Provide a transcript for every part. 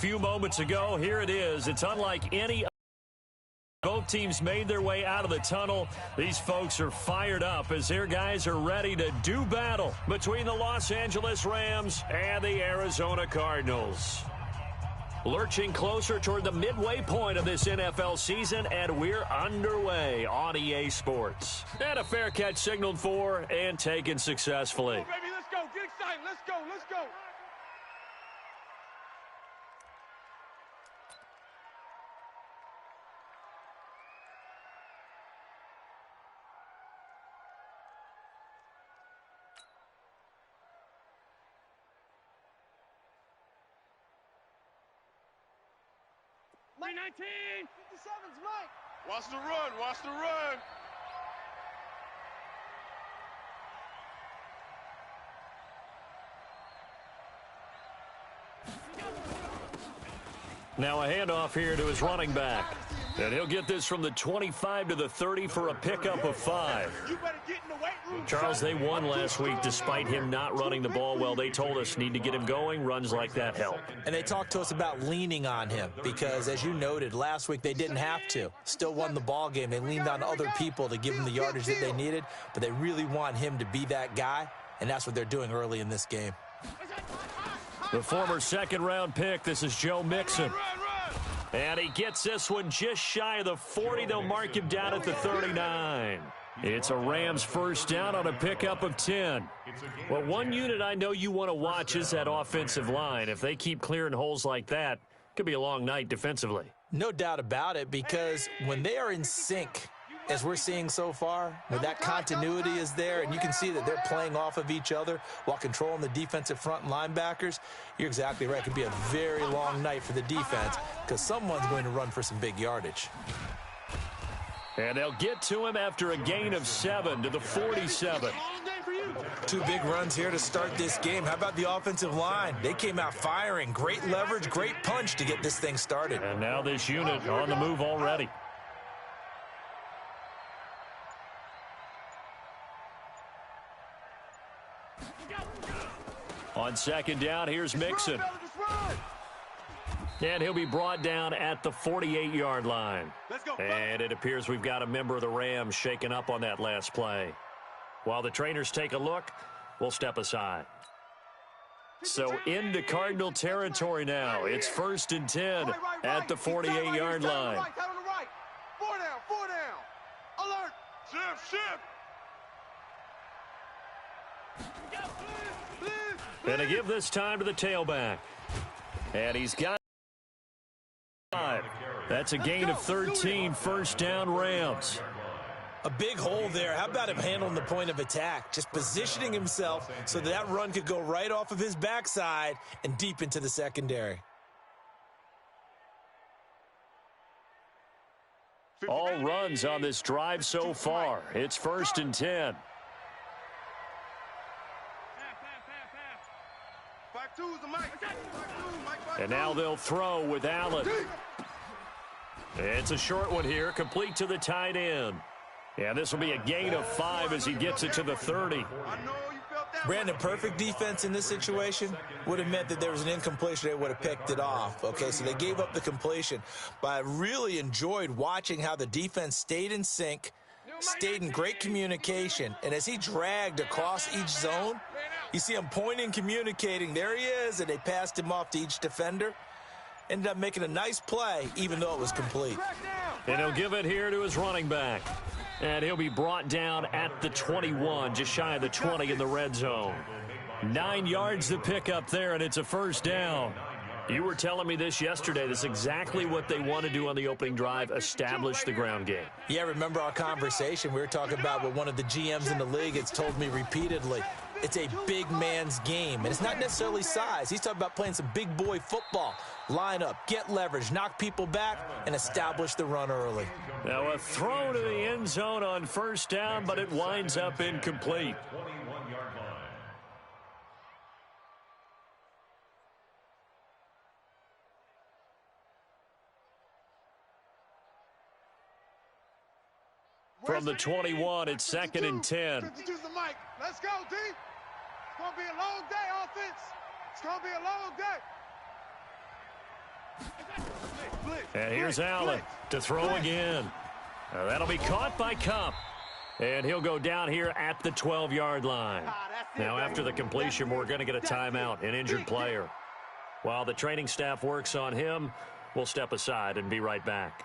few moments ago. Here it is. It's unlike any. Both teams made their way out of the tunnel. These folks are fired up as their guys are ready to do battle between the Los Angeles Rams and the Arizona Cardinals. Lurching closer toward the midway point of this NFL season, and we're underway on EA Sports. And a fair catch signaled for and taken successfully. Go, baby, let's go. Get excited. Let's go. Let's go. Mike 19. 57's Mike. Watch the run. Watch the run. Now a handoff here to his running back. And he'll get this from the 25 to the 30 for a pickup of 5. You better get in the weight room. Charles, they won last week despite him not running the ball well. They told us need to get him going. Runs like that help. And they talked to us about leaning on him because, as you noted, last week they didn't have to. Still won the ball game. They leaned on other people to give them the yardage that they needed, but they really want him to be that guy, and that's what they're doing early in this game. The former second-round pick, this is Joe Mixon. And he gets this one just shy of the 40. They'll mark him down at the 39. It's a Rams first down on a pickup of 10. Well, one unit I know you want to watch is that offensive line. If they keep clearing holes like that, it could be a long night defensively. No doubt about it, because when they are in sync, as we're seeing so far, when that continuity is there and you can see that they're playing off of each other while controlling the defensive front and linebackers, you're exactly right. It could be a very long night for the defense because someone's going to run for some big yardage. And they'll get to him after a gain of 7 to the 47. 2 big runs here to start this game. How about the offensive line? They came out firing. Great leverage, great punch to get this thing started. And now this unit on the move already. On second down, here's Mixon. And he'll be brought down at the 48-yard line. And it appears we've got a member of the Rams shaken up on that last play. While the trainers take a look, we'll step aside. So into Cardinal territory now. It's 1st and 10 at the 48-yard line. 4 down, 4 down. Alert. Shift. And to give this time to the tailback. And he's got 5. That's a gain of 13, first down Rams. A big hole there. How about him handling the point of attack? Just positioning himself so that run could go right off of his backside and deep into the secondary. All runs on this drive so far. It's 1st and 10. And now they'll throw with Allen. It's a short one here, complete to the tight end. Yeah, this will be a gain of 5 as he gets it to the 30. Brandon, perfect defense in this situation would have meant that there was an incompletion. They would have picked it off. Okay, so they gave up the completion. But I really enjoyed watching how the defense stayed in sync, stayed in great communication. And as he dragged across each zone, you see him pointing, communicating. There he is, and they passed him off to each defender. Ended up making a nice play, even though it was complete. And he'll give it here to his running back. And he'll be brought down at the 21, just shy of the 20 in the red zone. 9 yards to pick up there, and it's a first down. You were telling me this yesterday. That's exactly what they want to do on the opening drive, establish the ground game. Yeah, remember our conversation. We were talking about what one of the GMs in the league has told me repeatedly. It's a big man's game, and it's not necessarily size. He's talking about playing some big boy football. Line up, get leverage, knock people back, and establish the run early. Now a throw to the end zone on first down, but it winds up incomplete. From the 21, it's 2nd and 10. Let's go, D. It's going to be a long day, offense. It's going to be a long day. And here's Allen to throw again. That'll be caught by Cup. And he'll go down here at the 12-yard line. Now, after the completion, we're going to get a timeout, an injured player. While the training staff works on him, we'll step aside and be right back.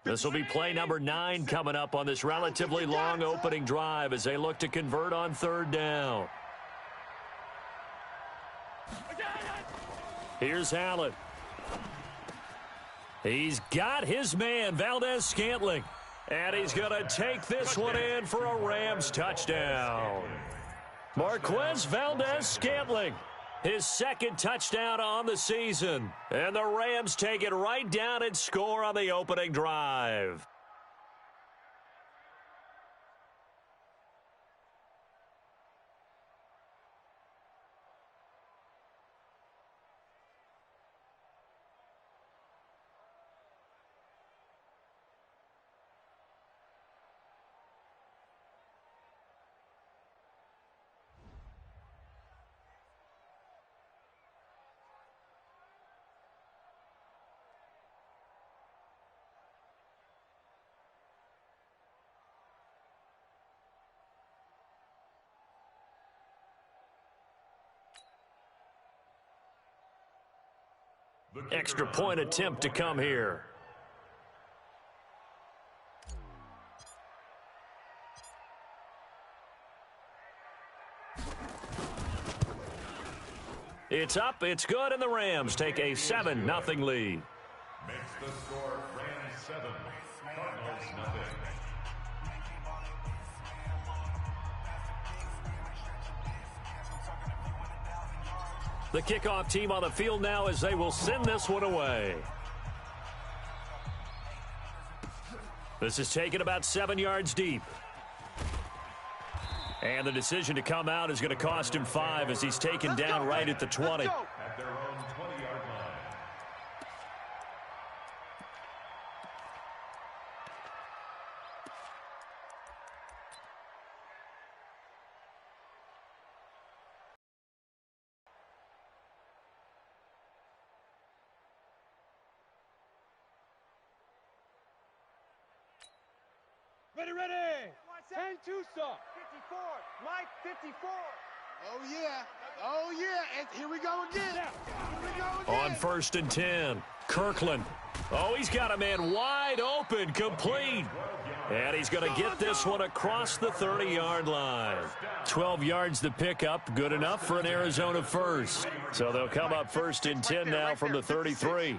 This will be play number 9 coming up on this relatively long opening drive as they look to convert on 3rd down. Here's Allen. He's got his man, Valdez-Scantling. And he's going to take this one in for a Rams touchdown. Marquez Valdez-Scantling, his 2nd touchdown on the season. And the Rams take it right down and score on the opening drive. Extra point attempt to come here. It's up, it's good, and the Rams take a 7-0 lead. Makes the score Rams 7, Cardinals nothing. The kickoff team on the field now as they will send this one away. This is taken about 7 yards deep. And the decision to come out is going to cost him 5 as he's taken down right at the 20. At their own 20-yard line. Ready. 10 Tucson. 54. Mike, 54. Oh, yeah. And here we go again. On 1st and 10, Kirkland. Oh, he's got a man wide open, complete. And he's going to get this one across the 30-yard line. 12 yards to pick up, good enough for an Arizona first. So they'll come up 1st and 10 now from the 33.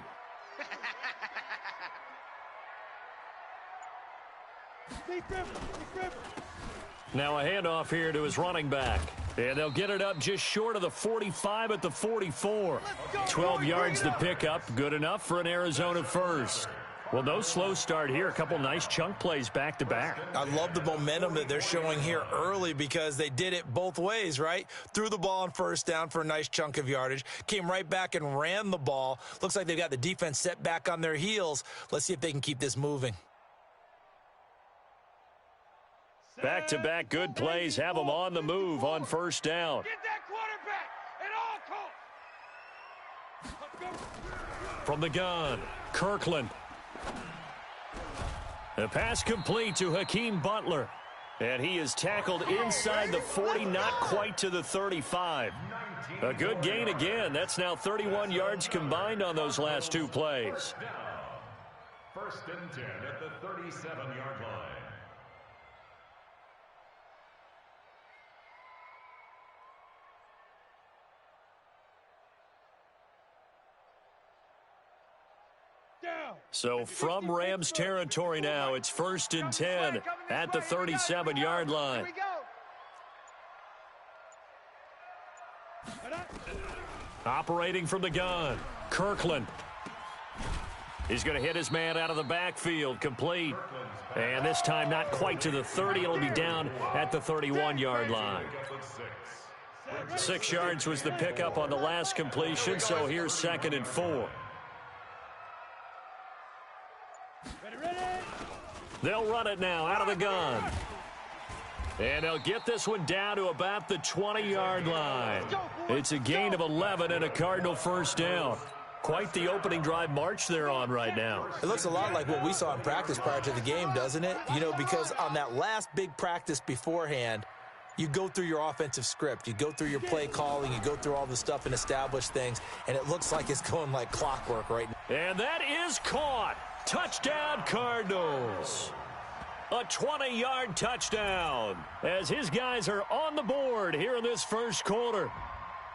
Now a handoff here to his running back. And they'll get it up just short of the 45 at the 44. 12 yards to pick up, good enough for an Arizona first. Well, no slow start here. A couple nice chunk plays back to back. I love the momentum that they're showing here early because they did it both ways, right? Threw the ball on 1st down for a nice chunk of yardage. Came right back and ran the ball. Looks like they've got the defense set back on their heels. Let's see if they can keep this moving. Back-to-back good plays have them on the move on 1st down. Get that quarterback at all costs. From the gun, Kirkland. The pass complete to Hakeem Butler. And he is tackled inside the 40, not quite to the 35. A good gain again. That's now 31 yards combined on those last 2 plays. 1st and 10 at the 37-yard line. So from Rams territory now, it's 1st and 10 at the 37-yard line. Operating from the gun, Kirkland. He's going to hit his man out of the backfield, complete. And this time not quite to the 30. It'll be down at the 31-yard line. 6 yards was the pickup on the last completion, so here's 2nd and 4. They'll run it now out of the gun. And they'll get this one down to about the 20-yard line. It's a gain of 11 and a Cardinal first down. Quite the opening drive march they're on right now. It looks a lot like what we saw in practice prior to the game, doesn't it? You know, because on that last big practice beforehand, you go through your offensive script. You go through your play calling. You go through all the stuff and establish things. And it looks like it's going like clockwork right now. And that is caught. Touchdown, Cardinals. A 20-yard touchdown as his guys are on the board here in this first quarter.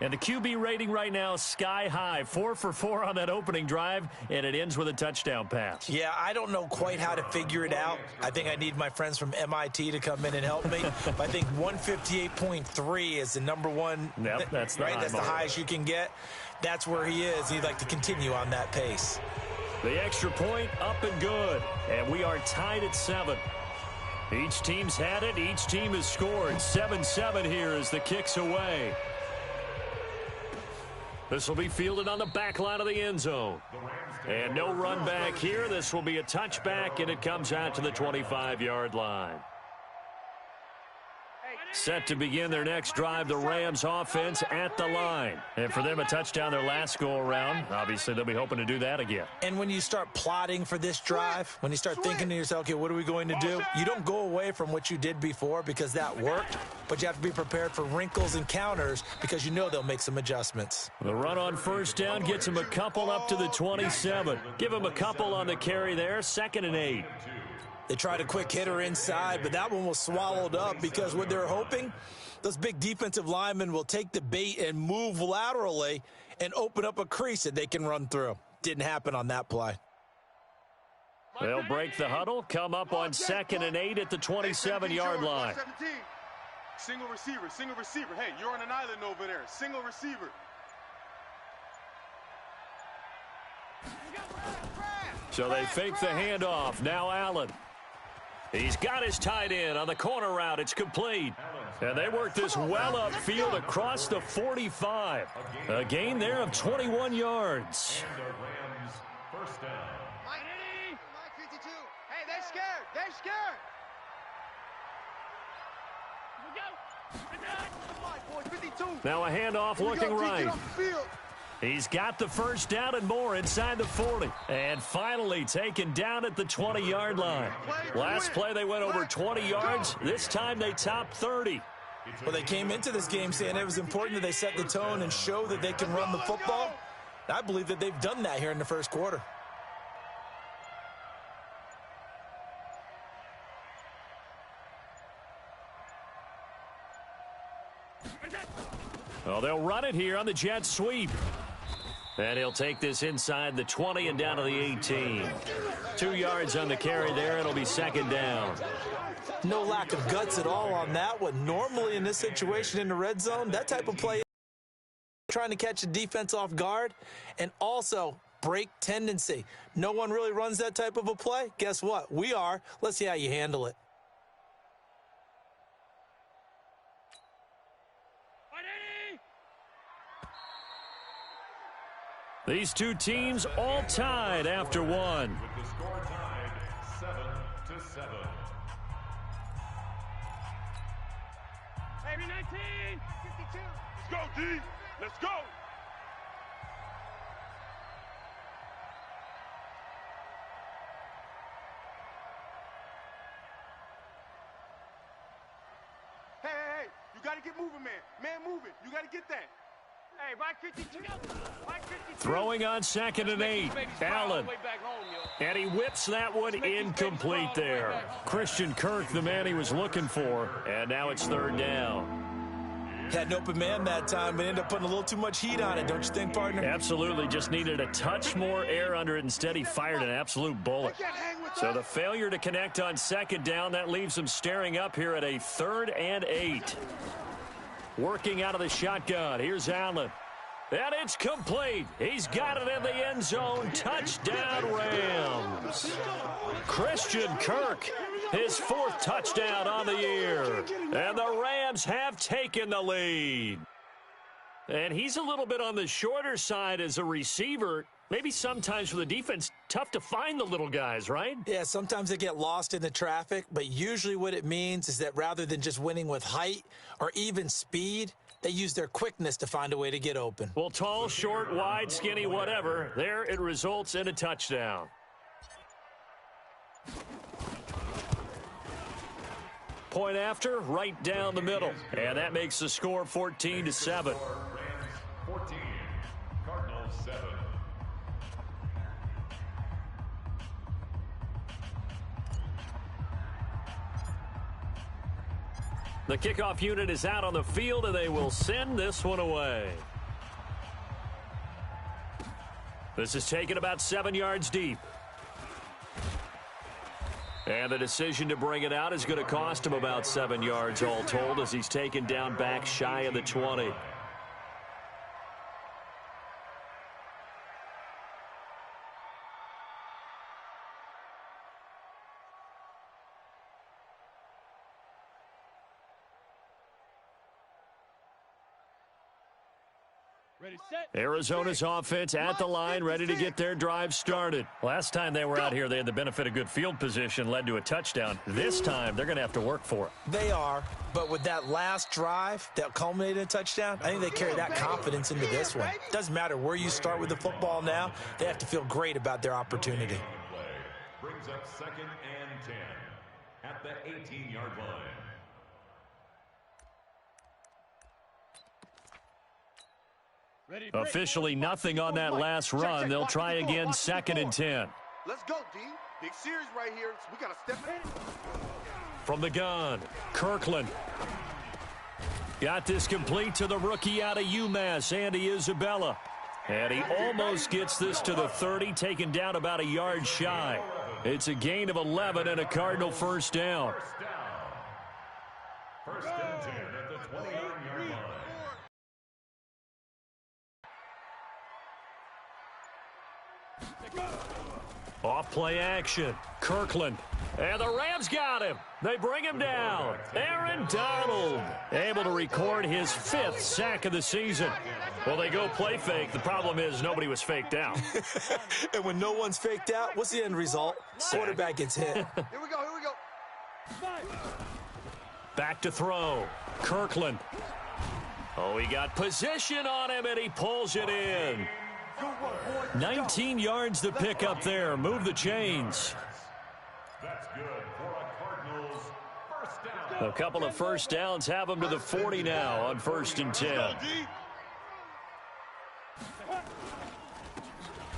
And the QB rating right now is sky high. 4 for 4 on that opening drive, and it ends with a touchdown pass. Yeah, I don't know quite how to figure it out. I think I need my friends from MIT to come in and help me. But I think 158.3 is the number one. Yep, that's the right. high That's mark. the highest you can get. That's where he is. He'd like to continue on that pace. The extra point up and good, and we are tied at 7. Each team's had it. Each team has scored. 7-7 here as the kick's away. This will be fielded on the back line of the end zone. And no run back here. This will be a touchback, and it comes out to the 25-yard line. Set to begin their next drive, the Rams offense at the line. And for them, a touchdown their last go-around. Obviously, they'll be hoping to do that again. And when you start plotting for this drive, when you start thinking to yourself, okay, what are we going to do? You don't go away from what you did before because that worked, but you have to be prepared for wrinkles and counters because you know they'll make some adjustments. The run on first down gets them a couple up to the 27. Give them a couple on the carry there, 2nd and 8. They tried a quick hitter inside, but that one was swallowed up because what they're hoping, those big defensive linemen will take the bait and move laterally and open up a crease that they can run through. Didn't happen on that play. They'll break the huddle, come up on 2nd and 8 at the 27-yard line. Single receiver, single receiver. Hey, you're on an island over there. Single receiver. So they fake the handoff. Now Allen. He's got his tight end on the corner route. It's complete. And they work this well upfield across the 45. A gain there of 21 yards. And the Rams first down. Mike 52. Hey, they're scared. They're scared. Now a handoff looking right. He's got the first down and more inside the 40. And finally taken down at the 20-yard line. Last play they went over 20 yards. This time they topped 30. Well, they came into this game saying it was important that they set the tone and show that they can run the football. And I believe that they've done that here in the first quarter. Well, they'll run it here on the jet sweep. And he'll take this inside the 20 and down to the 18. 2 yards on the carry there. It'll be 2nd down. No lack of guts at all on that one. Normally in this situation in the red zone, that type of play, trying to catch the defense off guard and also break tendency. No one really runs that type of a play. Guess what? We are. Let's see how you handle it. These two teams all tied after one. With the score tied 7-7. Hey, 19. 52. Let's go, D. Let's go. Hey, you got to get moving, man. Man, moving. You got to get that. Hey, Mike 52. Mike 52. Throwing on 2nd and 8. Allen. And he whips that one incomplete there. Christian Kirk, the man he was looking for. And now it's 3rd down. Had an open man that time, but ended up putting a little too much heat on it, don't you think, partner? Absolutely. Just needed a touch more air under it. Instead, he fired an absolute bullet. So the failure to connect on 2nd down, that leaves him staring up here at a 3rd and 8. Working out of the shotgun. Here's Allen. And it's complete. He's got it in the end zone. Touchdown, Rams. Christian Kirk, his 4th touchdown on the year. And the Rams have taken the lead. And he's a little bit on the shorter side as a receiver. Maybe sometimes for the defense, tough to find the little guys, right? Yeah, sometimes they get lost in the traffic, but usually what it means is that rather than just winning with height or even speed, they use their quickness to find a way to get open. Well, tall, short, wide, skinny, whatever. There it results in a touchdown. Point after, right down the middle. And that makes the score 14-7. Rams 14, Cardinals 7. The kickoff unit is out on the field, and they will send this one away. This is taken about 7 yards deep. And the decision to bring it out is going to cost him about 7 yards all told as he's taken down back shy of the 20. Ready, set. Arizona's offense at the line, ready to get their drive started. Last time they were out here, they had the benefit of good field position, led to a touchdown. This time, they're going to have to work for it. They are, but with that last drive that culminated in a touchdown, I think they carry that confidence into this one. Doesn't matter where you start with the football now, they have to feel great about their opportunity. Brings up 2nd and 10 at the 18-yard line. Officially nothing on that last run. They'll try again 2nd and 10. Let's go, D. Big series right here. So we got to step in. From the gun, Kirkland. Got this complete to the rookie out of UMass, Andy Isabella. And he almost gets this to the 30, taken down about a yard shy. It's a gain of 11 and a Cardinal first down. First and 10 at the 29-yard line. Off play action, Kirkland. And the Rams got him. They bring him down. Aaron Donald able to record his 5th sack of the season. Well, they go play fake. The problem is nobody was faked out. And when no one's faked out, what's the end result? Quarterback gets hit. Here we go, here we go. Back to throw, Kirkland. Oh, he got position on him, and he pulls it in. 19 yards to pick up there. Move the chains. That's good for a Cardinals first down. A couple of first downs have them to the 40 now on 1st and 10.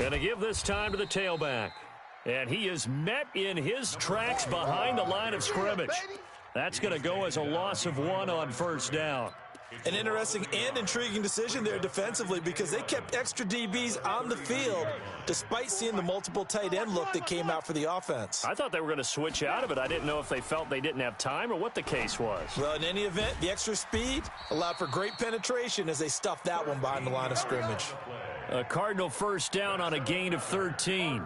Gonna give this time to the tailback. And he is met in his tracks behind the line of scrimmage. That's going to go as a loss of 1 on 1st down. An interesting and intriguing decision there defensively because they kept extra DBs on the field despite seeing the multiple tight end look that came out for the offense. I thought they were going to switch out of it. I didn't know if they felt they didn't have time or what the case was. Well, in any event, the extra speed allowed for great penetration as they stuffed that one behind the line of scrimmage. A Cardinal first down on a gain of 13.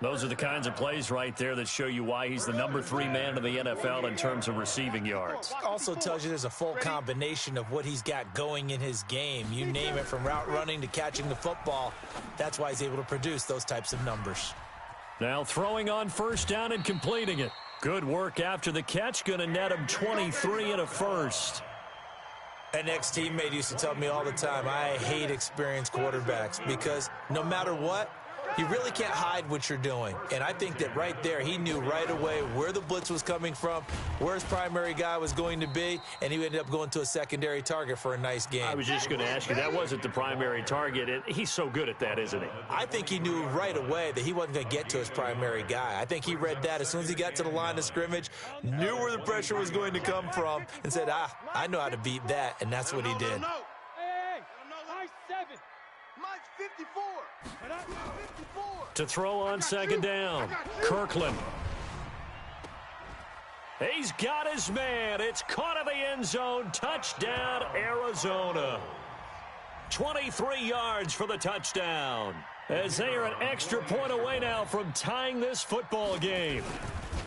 Those are the kinds of plays right there that show you why he's the number 3 man in the NFL in terms of receiving yards. Also tells you there's a full combination of what he's got going in his game. You name it, from route running to catching the football. That's why he's able to produce those types of numbers. Now throwing on first down and completing it. Good work after the catch. Going to net him 23 and a first. An ex-teammate used to tell me all the time, I hate experienced quarterbacks because no matter what, you really can't hide what you're doing. And I think that right there, he knew right away where the blitz was coming from, where his primary guy was going to be, and he ended up going to a secondary target for a nice game. I was just going to ask you, that wasn't the primary target. He's so good at that, isn't he? I think he knew right away that he wasn't going to get to his primary guy. I think he read that as soon as he got to the line of scrimmage, knew where the pressure was going to come from, and said, I know how to beat that, and that's what he did. Hey, mine's 7. Mine's 54. To throw on second down, Kirkland. He's got his man. It's caught in the end zone. Touchdown, Arizona. 23 yards for the touchdown. as they are an extra point away now from tying this football game.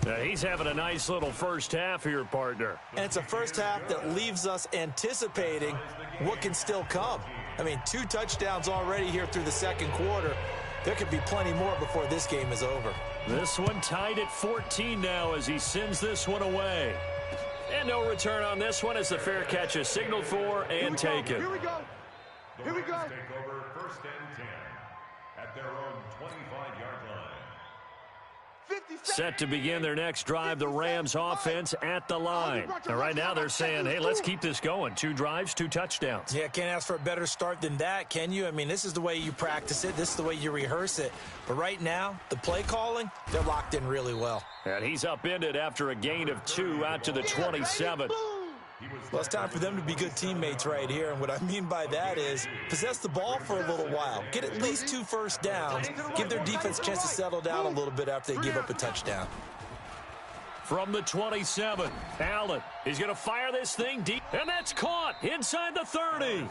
Now, he's having a nice little first half here, partner. And it's a first half that leaves us anticipating what can still come. I mean, 2 touchdowns already here through the second quarter. There could be plenty more before this game is over. This one tied at 14 now as he sends this one away. And no return on this one as the fair catch is signaled for and taken. Here we go. Here we go. Take over 1st and 10 at their own 25-yard line. Set to begin their next drive, the Rams offense at the line. And right now they're saying, hey, let's keep this going. 2 drives, 2 touchdowns. Yeah, can't ask for a better start than that, can you? I mean, this is the way you practice it. This is the way you rehearse it. But right now, the play calling, they're locked in really well. And he's upended after a gain of 2 out to the 27. Well, it's time for them to be good teammates right here. And what I mean by that is possess the ball for a little while. Get at least 2 first downs. Give their defense a chance to settle down a little bit after they give up a touchdown. From the 27, Allen is going to fire this thing deep. And that's caught inside the 30.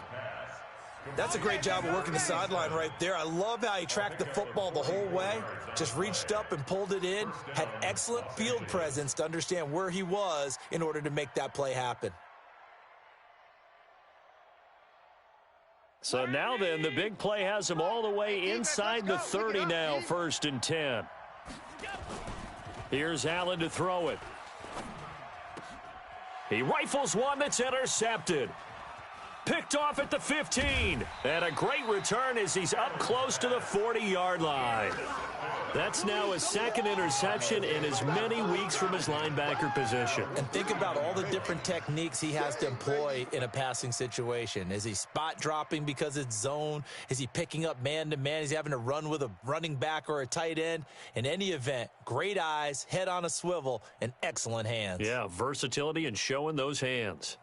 That's a great job of working the sideline right there. I love how he tracked the football the whole way. Just reached up and pulled it in. Had excellent field presence to understand where he was in order to make that play happen. So now then, the big play has him all the way inside the 30 now, 1st and 10. Here's Allen to throw it. He rifles one that's intercepted. Picked off at the 15. And a great return as he's up close to the 40-yard line. That's now his 2nd interception in as many weeks from his linebacker position. And think about all the different techniques he has to employ in a passing situation. Is he spot dropping because it's zone? Is he picking up man-to-man? Is he having to run with a running back or a tight end? In any event, great eyes, head on a swivel, and excellent hands. Yeah, versatility and showing those hands.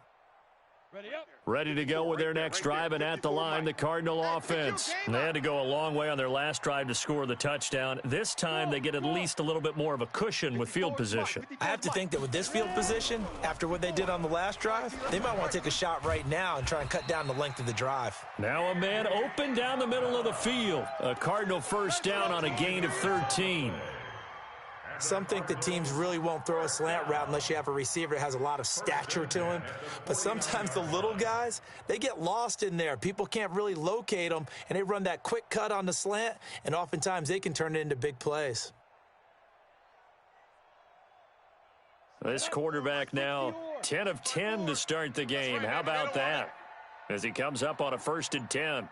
Ready up. Ready to go with their next drive, and at the line, the Cardinal offense. They had to go a long way on their last drive to score the touchdown. This time, they get at least a little bit more of a cushion with field position. I have to think that with this field position, after what they did on the last drive, they might want to take a shot right now and try and cut down the length of the drive. Now a man open down the middle of the field. A Cardinal first down on a gain of 13. Some think that teams really won't throw a slant route unless you have a receiver that has a lot of stature to him. But sometimes the little guys, they get lost in there. People can't really locate them, and they run that quick cut on the slant, and oftentimes they can turn it into big plays. This quarterback now 10 of 10 to start the game. How about that? As he comes up on a 1st and 10.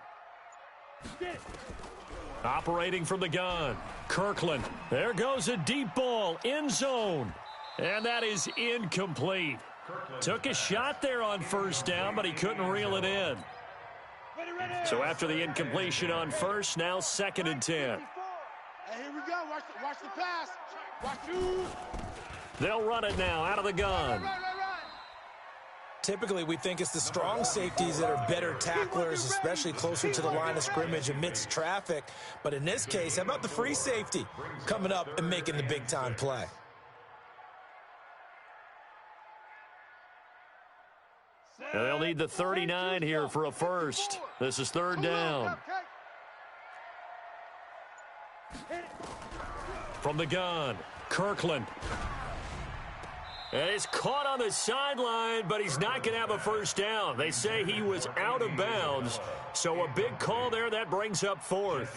Operating from the gun, Kirkland. There goes a deep ball, end zone. And that is incomplete. Took a shot there on 1st down, but he couldn't reel it in. So after the incompletion on 1st, now 2nd and 10. Hey, here we go. Watch the pass. Watch you. They'll run it now out of the gun. Typically, we think it's the strong safeties that are better tacklers, especially closer to the line of scrimmage amidst traffic. But in this case, how about the free safety coming up and making the big-time play? They'll need the 39 here for a first. This is 3rd down. From the gun, Kirkland. And he's caught on the sideline, but he's not going to have a first down. They say he was out of bounds, so a big call there. That brings up 4th.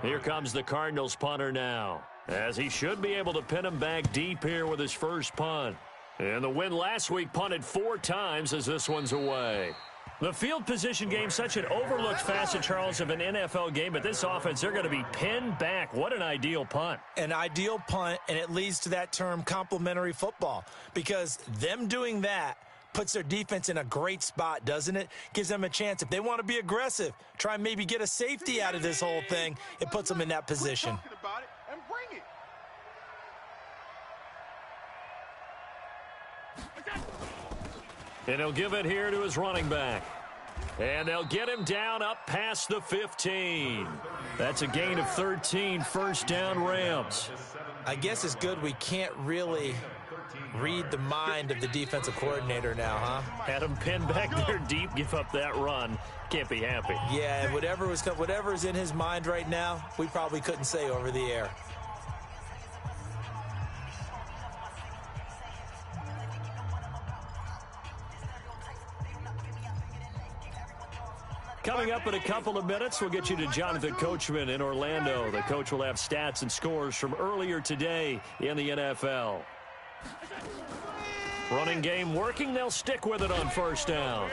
Here comes the Cardinals punter now, as he should be able to pin him back deep here with his first punt. And the win last week punted 4 times as this one's away. The field position game, such an overlooked facet, Charles, of an NFL game, but this offense, they're going to be pinned back. What an ideal punt. An ideal punt, and it leads to that term complementary football, because them doing that puts their defense in a great spot, doesn't it? Gives them a chance. If they want to be aggressive, try and maybe get a safety out of this whole thing, it puts them in that position. And bring it. And he'll give it here to his running back. And they'll get him down up past the 15. That's a gain of 13, 1st down Rams. I guess it's good we can't really Read the mind of the defensive coordinator now, huh? Had him pinned back there deep, give up that run. Can't be happy. Yeah, whatever's in his mind right now, we probably couldn't say over the air. Coming up in a couple of minutes, we'll get you to Jonathan Coachman in Orlando. The coach will have stats and scores from earlier today in the NFL. Running game working. They'll stick with it on first down.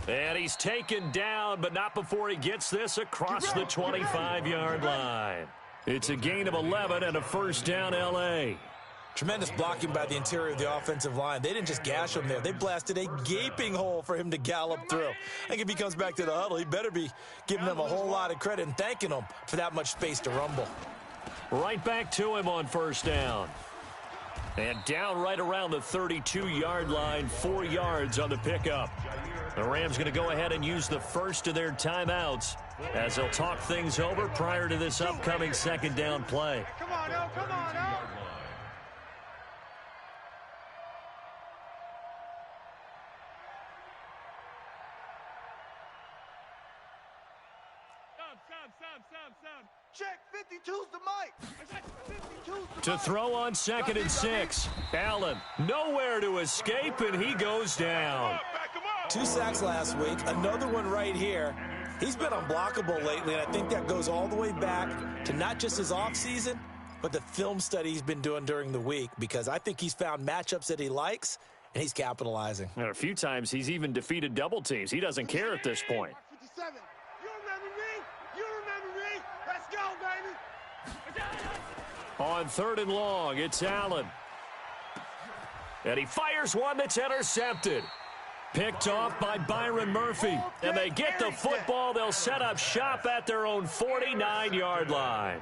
And he's taken down, but not before he gets this across the 25-yard line. It's a gain of 11 and a first down, L.A. Tremendous blocking by the interior of the offensive line. They didn't just gash him there. They blasted a gaping hole for him to gallop through. I think if he comes back to the huddle, he better be giving them a whole lot of credit and thanking them for that much space to rumble. Right back to him on first down. And down right around the 32-yard line, 4 yards on the pickup. The Rams going to go ahead and use the first of their timeouts as they'll talk things over prior to this upcoming second down play. Come on, now, come on, now. Check, 52's the mic. 52's the To throw on 2nd and 6. Allen nowhere to escape, and he goes down. 2 sacks last week, another one right here. He's been unblockable lately, and I think that goes all the way back to not just his offseason, but the film study he's been doing during the week, because I think he's found matchups that he likes, and he's capitalizing. And a few times he's even defeated double teams. He doesn't care at this point. 57. You remember me? You remember me? Let's go, baby. On 3rd and long, it's Allen. And he fires one that's intercepted. Picked off by Byron Murphy. And they get the football. They'll set up shop at their own 49-yard line.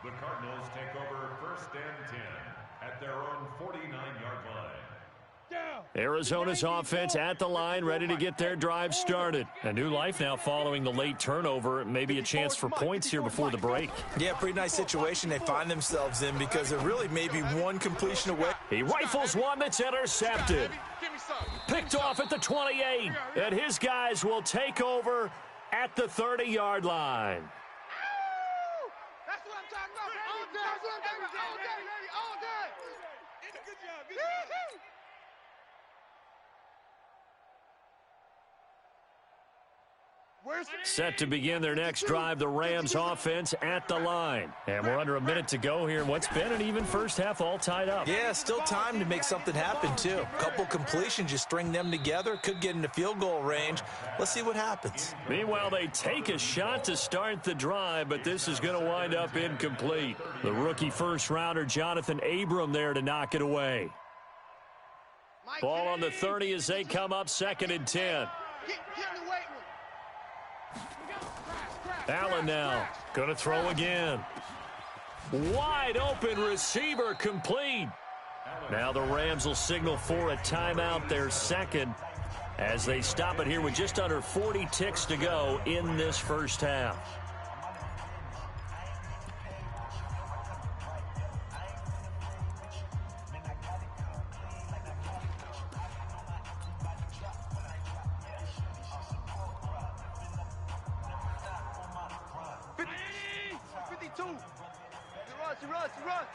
The Cardinals take over 1st and 10 at their own 49-yard line. Arizona's offense at the line, ready to get their drive started. A new life now following the late turnover. Maybe a chance for points here before the break. Yeah, pretty nice situation they find themselves in, because they're really maybe one completion away. He rifles one that's intercepted. Picked off at the 28. And his guys will take over at the 30-yard line. That's what I'm talking about. All day. That's what I'm talking about. All day, baby. All day. Good job. Good job. Set to begin their next drive, the Rams offense at the line. And we're under a minute to go here in what's been an even first half, all tied up. Yeah, still time to make something happen, too. Couple completions, you string them together, could get into field goal range. Let's see what happens. Meanwhile, they take a shot to start the drive, but this is going to wind up incomplete. The rookie first-rounder, Jonathan Abram, there to knock it away. Ball on the 30 as they come up 2nd and 10. Allen now going to throw again. Wide open receiver, complete. Now the Rams will signal for a timeout, their second, as they stop it here with just under 40 ticks to go in this first half. Run.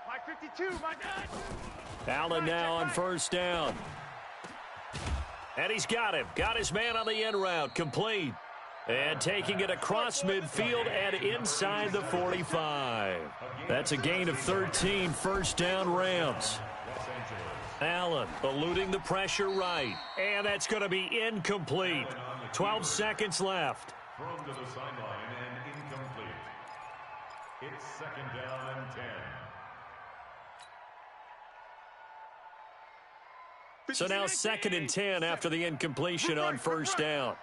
Mike 52, Mike. Allen now on first down. And he's got him. Got his man on the end route. Complete. And taking it across midfield and inside the 45. That's a gain of 13. First down, Rams. Allen eluding the pressure right. And that's going to be incomplete. 12 seconds left. Thrown to the sideline and incomplete. It's 2nd down and 10. So now 2nd and 10 after the incompletion on first down.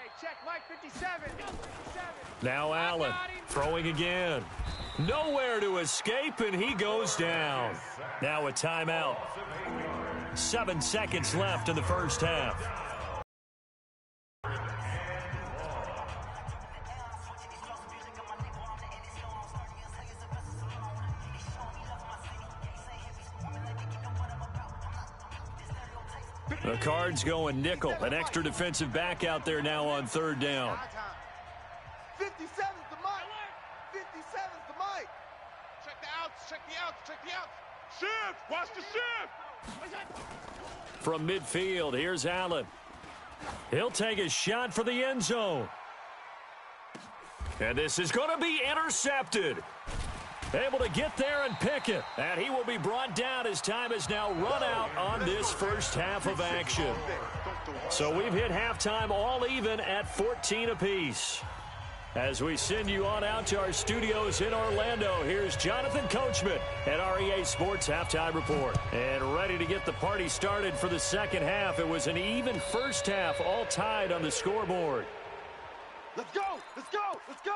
Hey, check Mike 57. Now Allen throwing again. Nowhere to escape, and he goes down. Now a timeout. 7 seconds left in the first half. The Cards going nickel. An extra defensive back out there now on third down. 57's the mic. 57's the mic. Check the outs. Check the outs. Check the outs. Shift. Watch the shift. From midfield, here's Allen. He'll take a shot for the end zone. And this is going to be intercepted. Able to get there and pick it. And he will be brought down as time has now run out on this first half of action. So we've hit halftime all even at 14 apiece. As we send you on out to our studios in Orlando, here's Jonathan Coachman at REA Sports Halftime Report. And ready to get the party started for the second half. It was an even first half, all tied on the scoreboard. Let's go. Let's go. Let's go.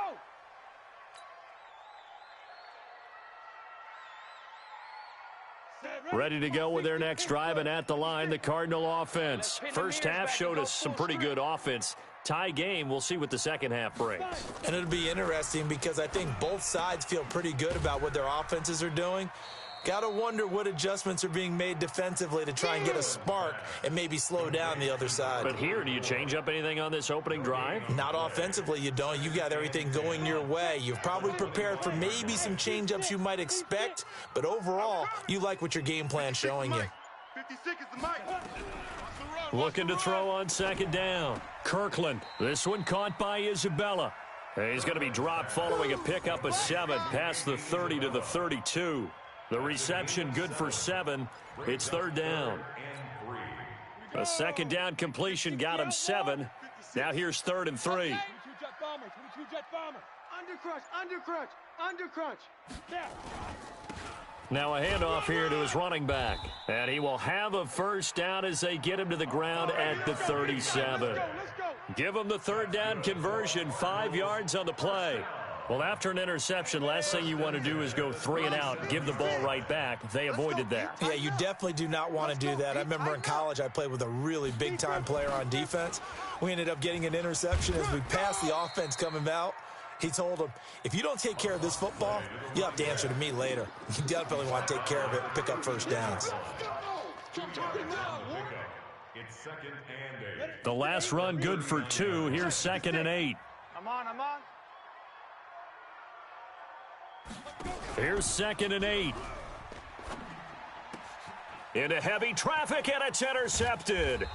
Ready to go with their next drive, and at the line, the Cardinal offense. First half showed us some pretty good offense. Tie game, we'll see what the second half brings. And it'll be interesting because I think both sides feel pretty good about what their offenses are doing. Got to wonder what adjustments are being made defensively to try and get a spark and maybe slow down the other side. But here, do you change up anything on this opening drive? Not offensively, you don't. You got everything going your way. You've probably prepared for maybe some change-ups you might expect, but overall, you like what your game plan's showing you. 56 is the mic. Looking to throw on second down. Kirkland. This one caught by Isabella. He's going to be dropped following a pickup of 7 past the 30 to the 32. The reception good for 7. It's third down. A second down completion got him 7. Now here's 3rd and 3. 22 jet bomber. 22 jet bomber. Undercrunch. Undercrunch. Undercrunch. There. Now a handoff here to his running back. And he will have a first down as they get him to the ground at the 37. Give him the third down conversion. 5 yards on the play. Well, after an interception, last thing you want to do is go 3 and out, give the ball right back. They avoided that. Yeah, you definitely do not want to do that. I remember in college I played with a really big-time player on defense. We ended up getting an interception as we passed the offense coming out. He told him, if you don't take care of this football, you'll have to answer to me later. You definitely want to take care of it, pick up first downs. The last run good for 2. Here's 2nd and 8. I'm on. Here's 2nd and 8. Into heavy traffic, and it's intercepted.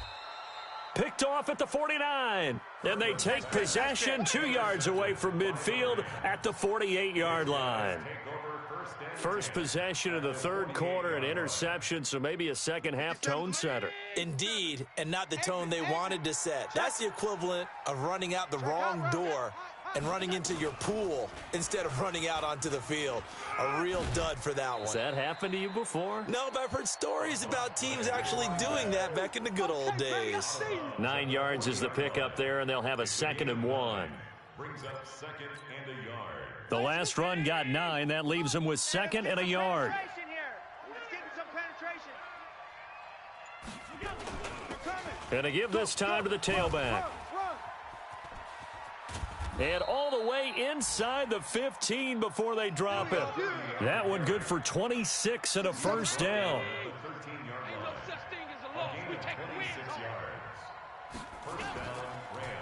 Picked off at the 49. And they take possession 2 yards away from midfield at the 48-yard line. First possession of the third quarter, an interception, so maybe a second-half tone setter. Indeed, and not the tone they wanted to set. That's the equivalent of running out the wrong door and running into your pool instead of running out onto the field. A real dud for that one. Has that happened to you before? No, but I've heard stories about teams actually doing that back in the good old days. 9 yards is the pickup there, and they'll have a 2nd and 1. Brings up 2nd and a yard. The last run got 9. That leaves them with 2nd and a yard. And to give this time to the tailback. And all the way inside the 15 before they drop it. That one good for 26 and a first down.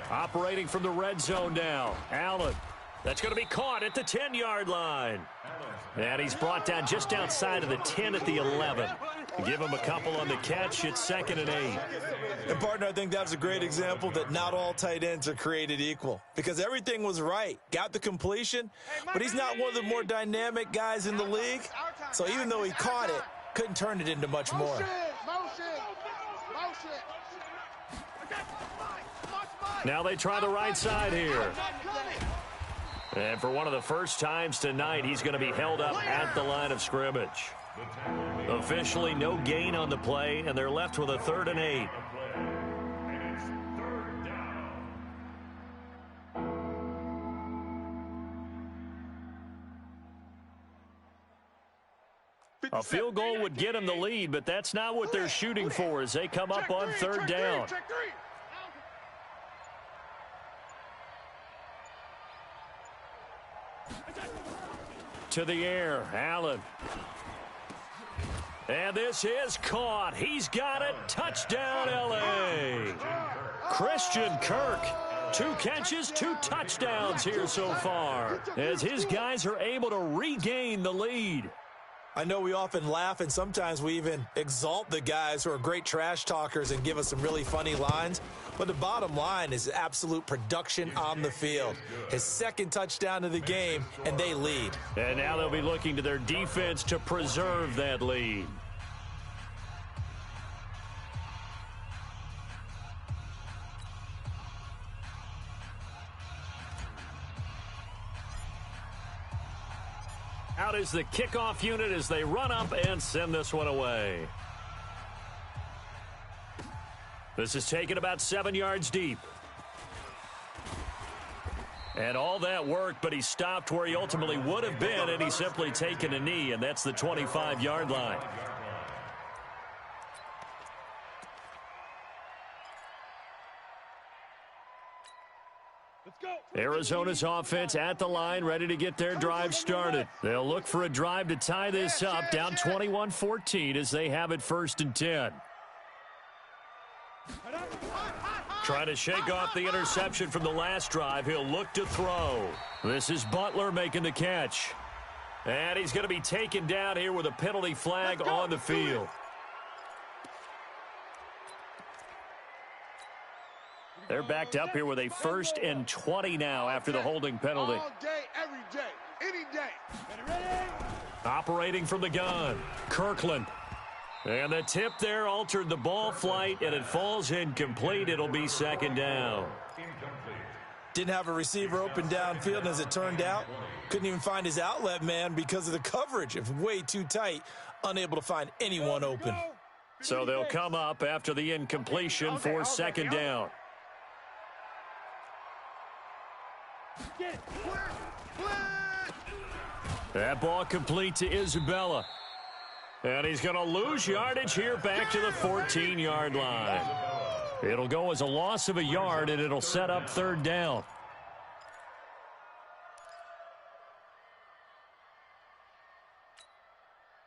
Operating from the red zone now. Allen. That's going to be caught at the 10-yard line. And he's brought down just outside of the 10 at the 11. Give him a couple on the catch. It's 2nd and 8. And, partner, I think that's a great example that not all tight ends are created equal. Because everything was right. Got the completion, but he's not one of the more dynamic guys in the league. So even though he caught it, couldn't turn it into much more. Now they try the right side here. And for one of the first times tonight, he's going to be held up at the line of scrimmage. Officially no gain on the play, and they're left with a 3rd and 8. A field goal would get them the lead, but that's not what they're shooting for as they come up on third down. To the air, Allen. And this is caught. He's got it. Touchdown, L.A. Christian Kirk. 2 catches, 2 touchdowns here so far as his guys are able to regain the lead. I know we often laugh, and sometimes we even exalt the guys who are great trash talkers and give us some really funny lines. But the bottom line is absolute production on the field. His 2nd touchdown of the game, and they lead. And now they'll be looking to their defense to preserve that lead. Out is the kickoff unit as they run up and send this one away. This is taken about 7 yards deep. And all that worked, but he stopped where he ultimately would have been, and he's simply taken a knee, and that's the 25-yard line. Arizona's offense at the line, ready to get their drive started. They'll look for a drive to tie this up, down 21-14 as they have it 1st and 10. Trying to shake off the interception from the last drive. He'll look to throw. This is Butler making the catch. And he's going to be taken down here with a penalty flag on the field. They're backed up here with a 1st and 20 now after the holding penalty. All day, every day, any day. Operating from the gun, Kirkland. And the tip there altered the ball flight, and it falls incomplete. It'll be 2nd down. Didn't have a receiver open downfield, and as it turned out, couldn't even find his outlet man because of the coverage. It was way too tight, unable to find anyone open. So they'll come up after the incompletion for 2nd down. That ball complete to Isabella. And he's going to lose yardage here back to the 14-yard line. It'll go as a loss of a yard, and it'll set up 3rd down.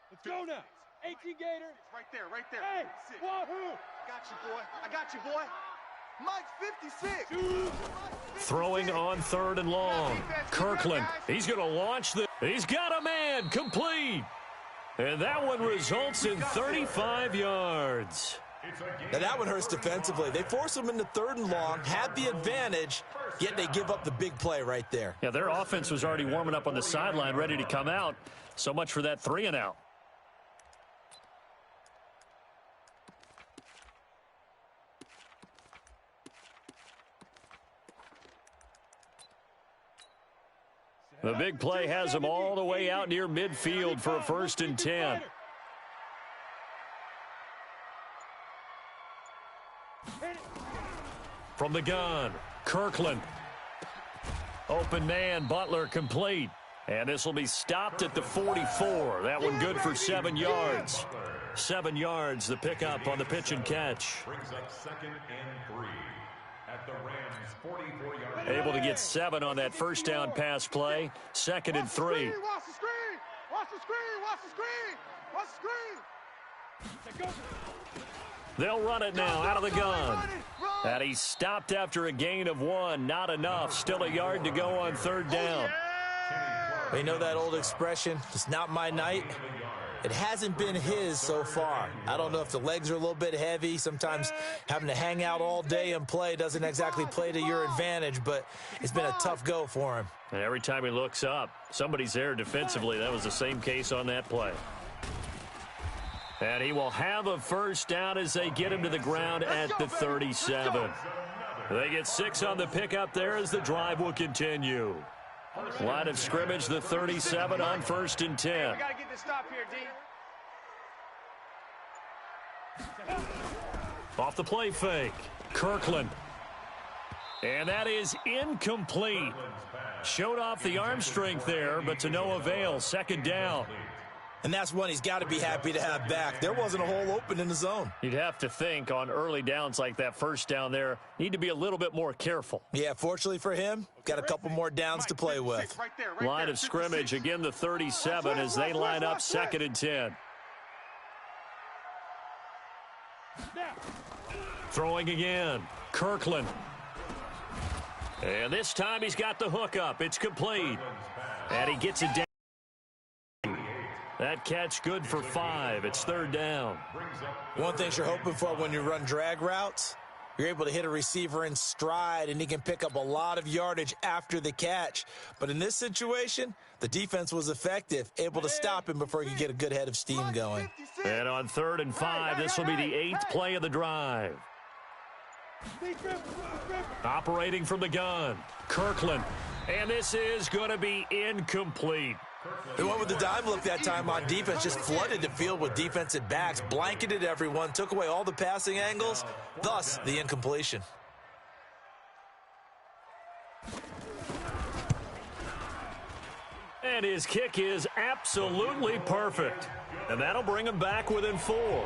Let's go now. 18 Gator. Right there, right there. Hey, wahoo. Got you, boy. I got you, boy. Mike 56. Throwing on 3rd and long. Kirkland, he's going to launch the... He's got a man, complete. And that one results in 35 yards. Now that one hurts defensively. They force them into 3rd and long, had the advantage, yet they give up the big play right there. Yeah, their offense was already warming up on the sideline, ready to come out. So much for that 3 and out. The big play has them all the way out near midfield for a 1st and 10. From the gun, Kirkland. Open man, Butler complete. And this will be stopped at the 44. That one good for 7 yards. 7 yards, the pickup on the pitch and catch. Brings up 2nd and 3 at the Rams' 44-yard line. Able to get 7 on that 1st down pass play. 2nd and 3. Watch the screen. Watch the screen. Watch the screen. Watch the screen. They'll run it now out of the gun. And he's stopped after a gain of 1. Not enough. Still a yard to go on 3rd down. You know that old expression, it's not my night? It hasn't been his so far. I don't know if the legs are a little bit heavy. Sometimes having to hang out all day and play doesn't exactly play to your advantage, but it's been a tough go for him. And every time he looks up, somebody's there defensively. That was the same case on that play. And he will have a 1st down as they get him to the ground at the 37. They get 6 on the pickup there as the drive will continue. Line of scrimmage, the 37 on 1st and 10. We got to get this stop here, D. Off the play fake, Kirkland. And that is incomplete. Showed off the arm strength there, but to no avail. 2nd down. And that's one he's got to be happy to have back. There wasn't a hole open in the zone. You'd have to think on early downs like that first down there, need to be a little bit more careful. Yeah, fortunately for him, got a couple more downs to play with. Line of scrimmage, again the 37 as they line up 2nd and 10. Throwing again, Kirkland. And this time he's got the hook up. It's complete. And he gets it down. That catch good for 5. It's 3rd down. One thing you're hoping for when you run drag routes, you're able to hit a receiver in stride, and he can pick up a lot of yardage after the catch. But in this situation, the defense was effective, able to stop him before he could get a good head of steam going. And on 3rd and 5, this will be the 8th play of the drive. Operating from the gun, Kirkland. And this is going to be incomplete. They went with the dime look that time on defense, just flooded the field with defensive backs, blanketed everyone, took away all the passing angles, thus the incompletion. And his kick is absolutely perfect. And that'll bring him back within 4.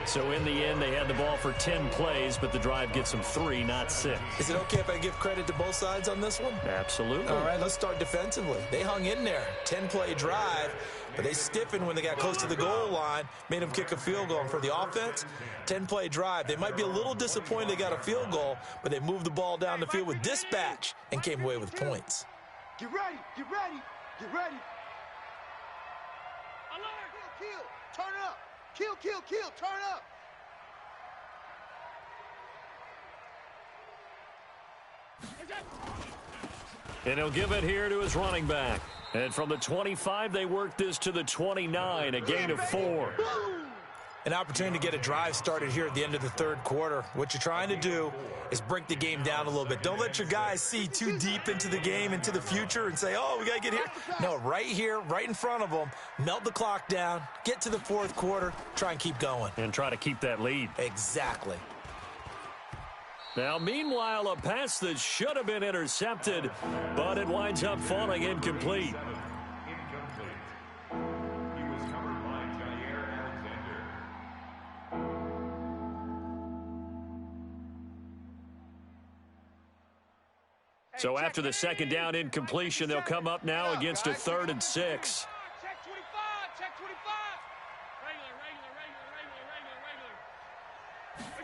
So in the end, they had the ball for 10 plays, but the drive gets them 3, not 6. Is it okay if I give credit to both sides on this one? Absolutely. All right, let's start defensively. They hung in there, 10-play drive, but they stiffened when they got close to the goal line, made them kick a field goal. And for the offense, 10-play drive. They might be a little disappointed they got a field goal, but they moved the ball down the field with dispatch and came away with points. Get ready, get ready, get ready. Kill, kill, turn up. Kill, kill, kill, turn up. And he'll give it here to his running back. And from the 25, they work this to the 29, a gain of 4. An opportunity to get a drive started here at the end of the 3rd quarter. What you're trying to do is break the game down a little bit. Don't let your guys see too deep into the game, into the future, and say, oh, we got to get here. No, right here, right in front of them, melt the clock down, get to the 4th quarter, try and keep going. And try to keep that lead. Exactly. Now, meanwhile, a pass that should have been intercepted, but it winds up falling incomplete. So after the 2nd down incompletion, they'll come up now against a 3rd and 6. Check 25, check 25.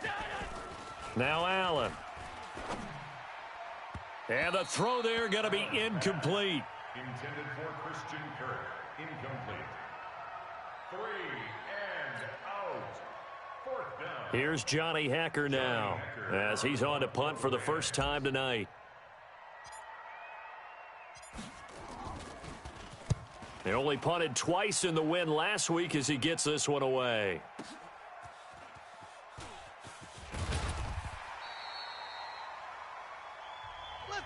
Regular. Now Allen. And the throw there going to be incomplete. Intended for Christian Kirk. Incomplete. 3 and out. 4th down. Here's Johnny Hacker now as he's on to punt for the first time tonight. They only punted twice in the win last week as he gets this one away.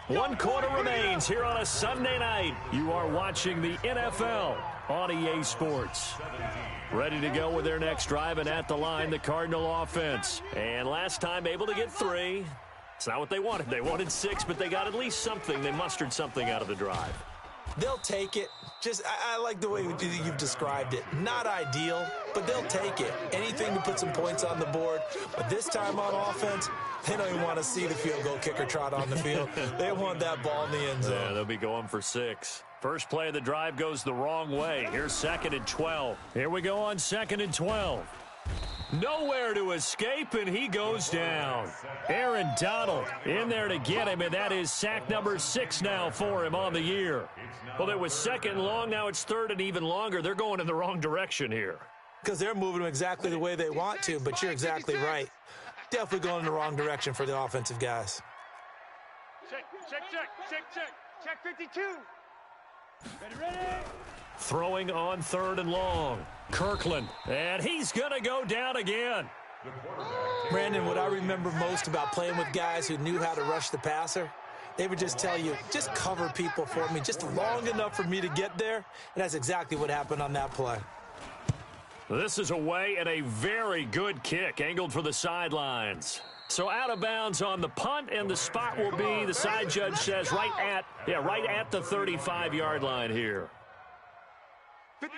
One quarter remains here on a Sunday night. You are watching the NFL on EA Sports. Ready to go with their next drive, and at the line, the Cardinal offense. And last time able to get 3. It's not what they wanted. They wanted 6, but they got at least something. They mustered something out of the drive. They'll take it. I like the way you've described it. Not ideal, but they'll take it. Anything to put some points on the board. But this time on offense, they don't even want to see the field goal kicker trot on the field. They want that ball in the end zone. Yeah, they'll be going for 6. First play of the drive goes the wrong way. Here's 2nd and 12. Here we go on 2nd and 12. Nowhere to escape, and he goes down. Aaron Donald in there to get him, and that is sack number 6 now for him on the year. Well, it was 2nd long. Now it's 3rd and even longer. They're going in the wrong direction here. Because they're moving them exactly the way they want to, but you're exactly right. Definitely going in the wrong direction for the offensive guys. Check, check, check, check, check. Check 52. Ready. Throwing on 3rd and long. Kirkland, and he's going to go down again. Brandon, what I remember most about playing with guys who knew how to rush the passer, they would just tell you, just cover people for me, just long enough for me to get there. And that's exactly what happened on that play. This is away and a very good kick, angled for the sidelines. So out of bounds on the punt, and the spot will be, the side judge says, right at the 35-yard line here.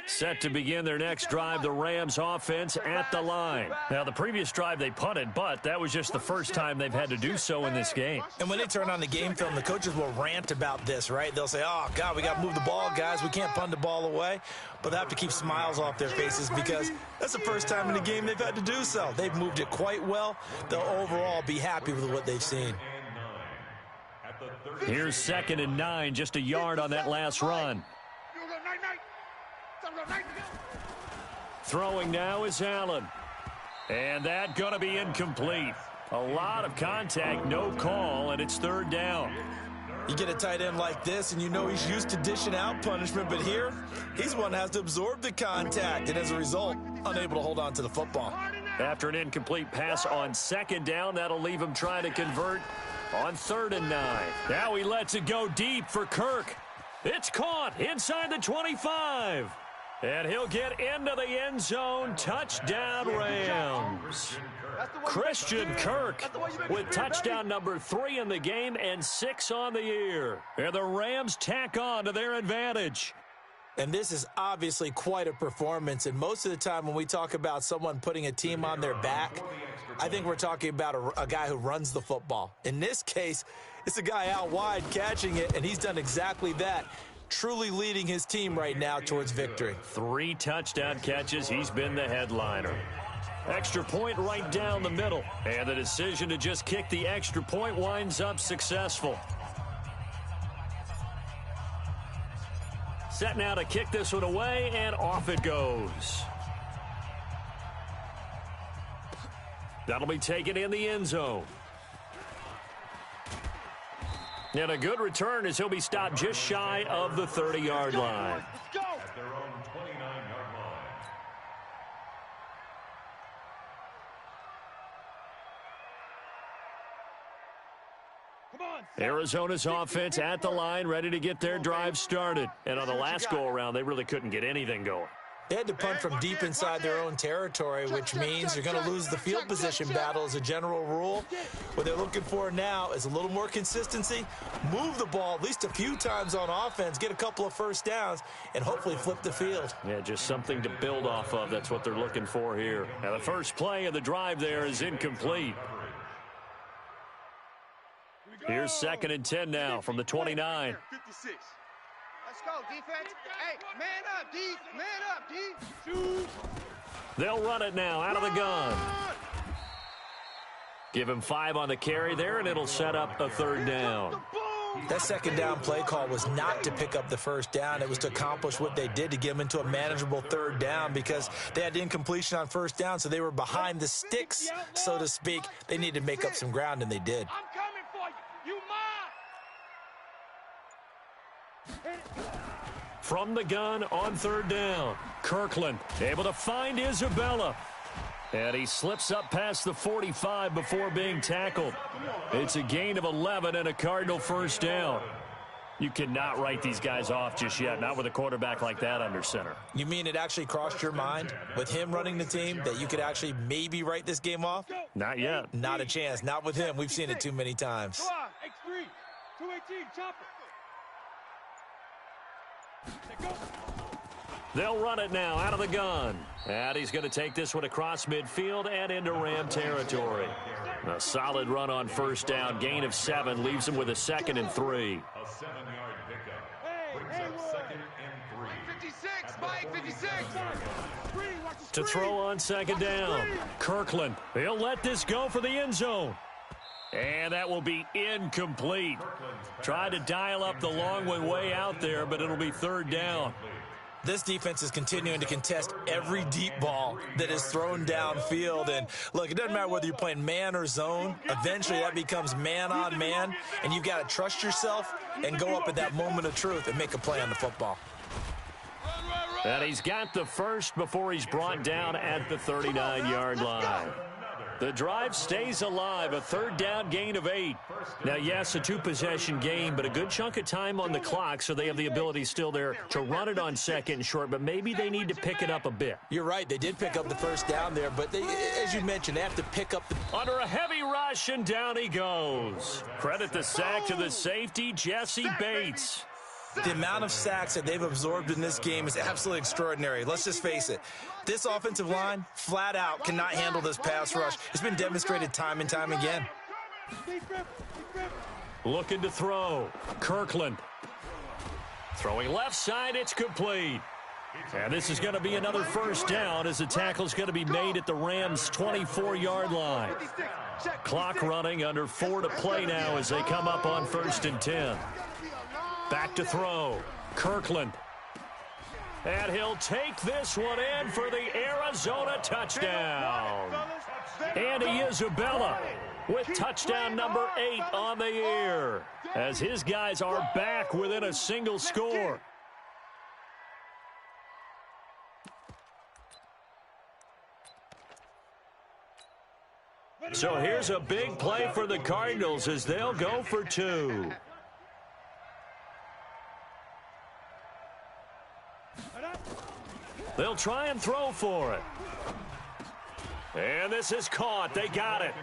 Set to begin their next drive, the Rams offense at the line. Now, the previous drive they punted, but that was just the first time they've had to do so in this game. And when they turn on the game film, the coaches will rant about this, right? They'll say, oh, God, we got to move the ball, guys. We can't punt the ball away. But they have to keep smiles off their faces because that's the first time in the game they've had to do so. They've moved it quite well. They'll overall be happy with what they've seen. Here's 2nd and 9, just a yard on that last run. Throwing now is Allen. And that going to be incomplete. A lot of contact, no call, and it's 3rd down. You get a tight end like this, and you know he's used to dishing out punishment, but here, he's one that has to absorb the contact, and as a result, unable to hold on to the football. After an incomplete pass on 2nd down, that'll leave him trying to convert on 3rd and 9. Now he lets it go deep for Kirk. It's caught inside the 25. And he'll get into the end zone. Touchdown, Rams. Christian Kirk with touchdown number 3 in the game and 6 on the year. And the Rams tack on to their advantage. And this is obviously quite a performance. And most of the time when we talk about someone putting a team on their back, I think we're talking about a guy who runs the football. In this case, it's a guy out wide catching it, and he's done exactly that. Truly leading his team right now towards victory. 3 touchdown catches. He's been the headliner. Extra point right down the middle. And the decision to just kick the extra point winds up successful. Set now to kick this one away, and off it goes. That'll be taken in the end zone. And a good return as he'll be stopped just shy of the 30-yard line. At their own 29-yard line. Arizona's offense at the line, ready to get their drive started. And on the last go-around, they really couldn't get anything going. They had to punt from deep inside their own territory, which means they're going to lose the field position battle as a general rule. What they're looking for now is a little more consistency, move the ball at least a few times on offense, get a couple of first downs, and hopefully flip the field. Yeah, just something to build off of. That's what they're looking for here. Now, the first play of the drive there is incomplete. Here's 2nd and 10 now from the 29. 56. Let's go, defense. Hey, man up, D. Man up, D. Shoot. They'll run it now out of the gun. Give him 5 on the carry there, and it'll set up a 3rd down. That 2nd down play call was not to pick up the first down. It was to accomplish what they did to get them into a manageable 3rd down because they had incompletion on 1st down, so they were behind the sticks, so to speak. They needed to make up some ground, and they did. I'm coming for you. You mine. From the gun on 3rd down. Kirkland able to find Isabella. And he slips up past the 45 before being tackled. It's a gain of 11 and a Cardinal first down. You cannot write these guys off just yet, not with a quarterback like that under center. You mean it actually crossed your mind with him running the team that you could actually maybe write this game off? Not yet. Not a chance. Not with him. We've seen it too many times. X3, 218, chopper. They'll run it now out of the gun. And he's going to take this one across midfield and into Ram territory. A solid run on 1st down. Gain of 7 leaves him with a 2nd and 3. A 7-yard pickup. Brings up 2nd and 3. 56, Mike, 56. To throw on 2nd down. Kirkland. He'll let this go for the end zone. And that will be incomplete. Tried to dial up the long one way out there, but it'll be 3rd down. This defense is continuing to contest every deep ball that is thrown downfield. And, look, it doesn't matter whether you're playing man or zone. Eventually, that becomes man on man, and you've got to trust yourself and go up at that moment of truth and make a play on the football. And he's got the first before he's brought down at the 39-yard line. The drive stays alive, a 3rd down gain of 8. Now, yes, a 2-possession game, but a good chunk of time on the clock, so they have the ability still there to run it on 2nd and short, but maybe they need to pick it up a bit. You're right. They did pick up the first down there, but they, as you mentioned, they have to pick up the... Under a heavy rush, and down he goes. Credit the sack to the safety, Jesse Bates. The amount of sacks that they've absorbed in this game is absolutely extraordinary. Let's just face it. This offensive line, flat out, cannot handle this pass rush. It's been demonstrated time and time again. Looking to throw. Kirkland. Throwing left side, it's complete. And this is going to be another first down as the tackle's going to be made at the Rams' 24-yard line. Clock running, under 4 to play now as they come up on 1st and 10. Back to throw. Kirkland. And he'll take this one in for the Arizona touchdown. Andy Isabella with touchdown number 8 on the year as his guys are back within a single score. So here's a big play for the Cardinals as they'll go for 2. They'll try and throw for it. And this is caught. They got it.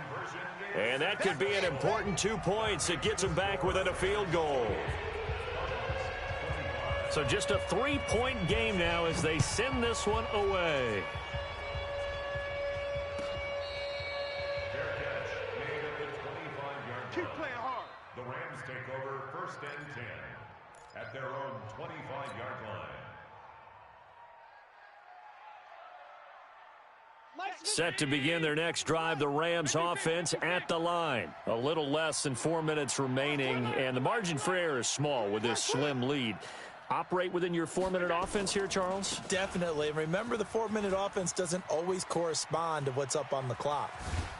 And that could be an important 2 points. It gets them back within a field goal. So just a 3-point game now as they send this one away. Keep playing hard. The Rams take over 1st and 10 at their own 25-yard line. Set to begin their next drive, the Rams offense at the line. A little less than 4 minutes remaining, and the margin for error is small with this slim lead. Operate within your 4-minute offense here, Charles? Definitely. Remember, the 4-minute offense doesn't always correspond to what's up on the clock.